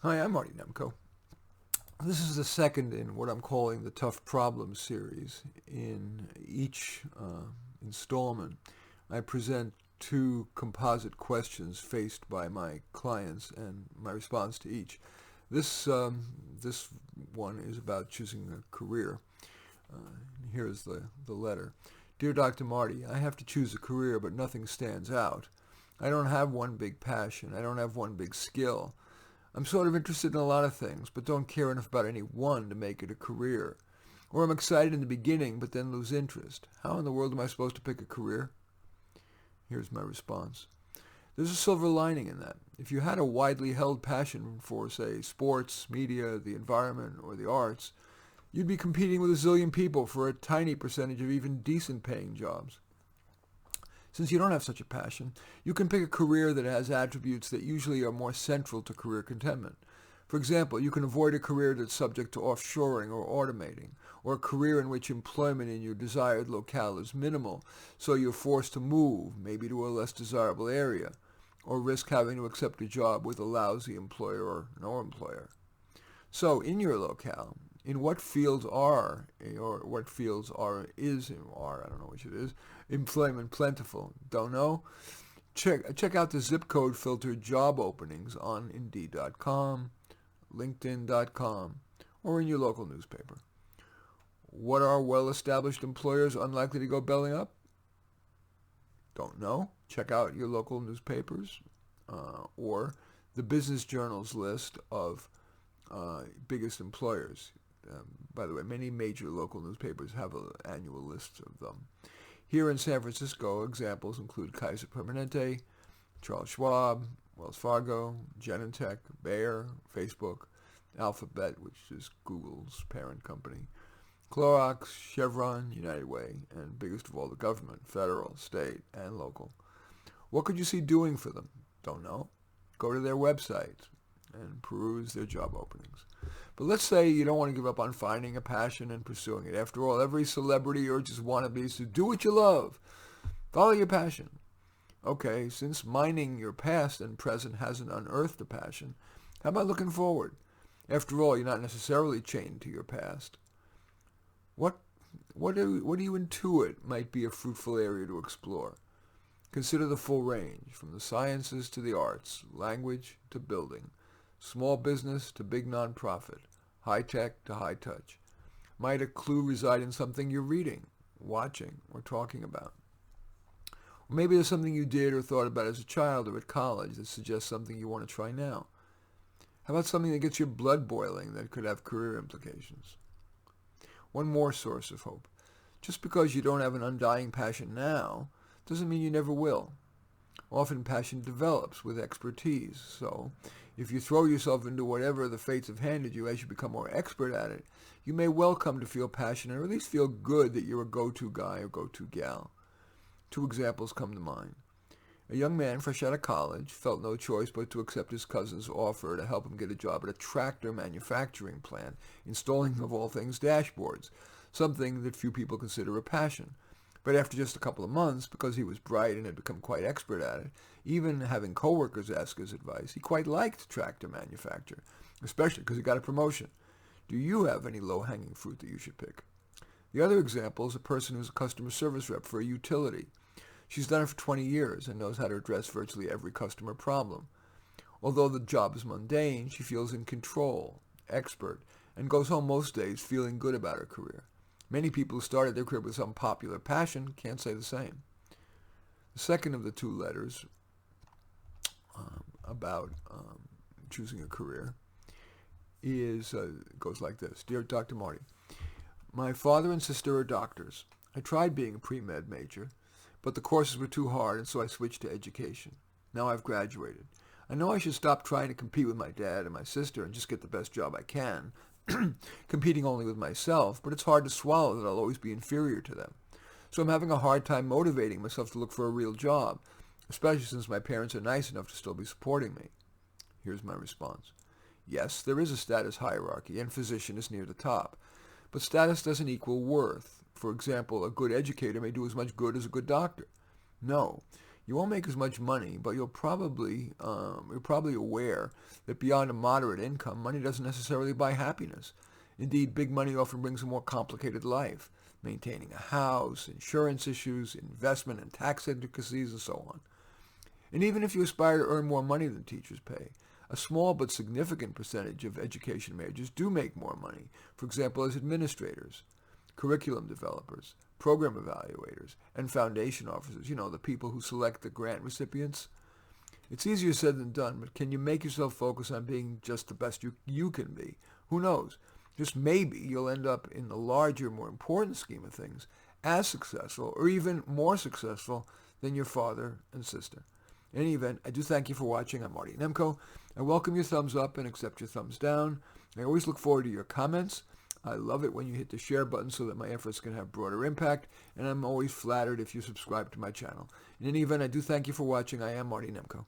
Hi, I'm Marty Nemko. This is the second in what I'm calling the Tough Problems series. In each installment, I present two composite questions faced by my clients and my response to each. This one is about choosing a career. Here is the letter. Dear Dr. Marty, I have to choose a career, but nothing stands out. I don't have one big passion. I don't have one big skill. I'm sort of interested in a lot of things, but don't care enough about any one to make it a career. Or I'm excited in the beginning, but then lose interest. How in the world am I supposed to pick a career? Here's my response. There's a silver lining in that. If you had a widely held passion for, say, sports, media, the environment, or the arts, you'd be competing with a zillion people for a tiny percentage of even decent paying jobs. Since you don't have such a passion, you can pick a career that has attributes that usually are more central to career contentment. For example, you can avoid a career that's subject to offshoring or automating, or a career in which employment in your desired locale is minimal, so you're forced to move, maybe to a less desirable area, or risk having to accept a job with a lousy employer or no employer. So, in your locale, in what fields are, or what fields I don't know which it is, employment plentiful? Don't know? Check out the zip code filtered job openings on Indeed.com, LinkedIn.com, or in your local newspaper. What are well-established employers unlikely to go belly up? Don't know? Check out your local newspapers or the Business Journal's list of biggest employers. By the way, many major local newspapers have an annual list of them. Here in San Francisco, examples include Kaiser Permanente, Charles Schwab, Wells Fargo, Genentech, Bayer, Facebook, Alphabet, which is Google's parent company, Clorox, Chevron, United Way, and biggest of all, the government, federal, state, and local. What could you see doing for them? Don't know. Go to their website and peruse their job openings. But let's say you don't want to give up on finding a passion and pursuing it. After all, every celebrity urges wannabes to do what you love. Follow your passion. Okay, since mining your past and present hasn't unearthed a passion, how about looking forward? After all, you're not necessarily chained to your past. What do you intuit might be a fruitful area to explore? Consider the full range, from the sciences to the arts, language to building, small business to big nonprofit, high tech to high touch. Might a clue reside in something you're reading, watching, or talking about? Or maybe there's something you did or thought about as a child or at college that suggests something you want to try now. How about something that gets your blood boiling that could have career implications? One more source of hope. Just because you don't have an undying passion now doesn't mean you never will. Often passion develops with expertise, so if you throw yourself into whatever the fates have handed you as you become more expert at it, you may well come to feel passionate or at least feel good that you're a go-to guy or go-to gal. Two examples come to mind. A young man fresh out of college felt no choice but to accept his cousin's offer to help him get a job at a tractor manufacturing plant, installing, of all things, dashboards, something that few people consider a passion. But after just a couple of months, because he was bright and had become quite expert at it, even having coworkers ask his advice, he quite liked tractor manufacture, especially because he got a promotion. Do you have any low-hanging fruit that you should pick? The other example is a person who's a customer service rep for a utility. She's done it for 20 years and knows how to address virtually every customer problem. Although the job is mundane, she feels in control, expert, and goes home most days feeling good about her career. Many people who started their career with some popular passion can't say the same. The second of the two letters about choosing a career goes like this. Dear Dr. Marty, my father and sister are doctors. I tried being a pre-med major, but the courses were too hard, and so I switched to education. Now I've graduated. I know I should stop trying to compete with my dad and my sister and just get the best job I can, competing only with myself, but it's hard to swallow that I'll always be inferior to them. So I'm having a hard time motivating myself to look for a real job, especially since my parents are nice enough to still be supporting me. Here's my response. Yes, there is a status hierarchy, and physician is near the top. But status doesn't equal worth. For example, a good educator may do as much good as a good doctor. No, You won't make as much money, but you're probably aware that beyond a moderate income, money doesn't necessarily buy happiness. Indeed, big money often brings a more complicated life, maintaining a house, insurance issues, investment and tax intricacies, and so on. And even if you aspire to earn more money than teachers pay, a small but significant percentage of education majors do make more money, for example, as administrators, curriculum developers, program evaluators, and foundation officers, the people who select the grant recipients. It's easier said than done, but can you make yourself focus on being just the best you can be? Who knows? Just maybe you'll end up in the larger, more important scheme of things as successful or even more successful than your father and sister. In any event, I do thank you for watching. I'm Marty Nemko. I welcome your thumbs up and accept your thumbs down. I always look forward to your comments. I love it when you hit the share button so that my efforts can have broader impact, and I'm always flattered if you subscribe to my channel. In any event, I do thank you for watching. I am Marty Nemko.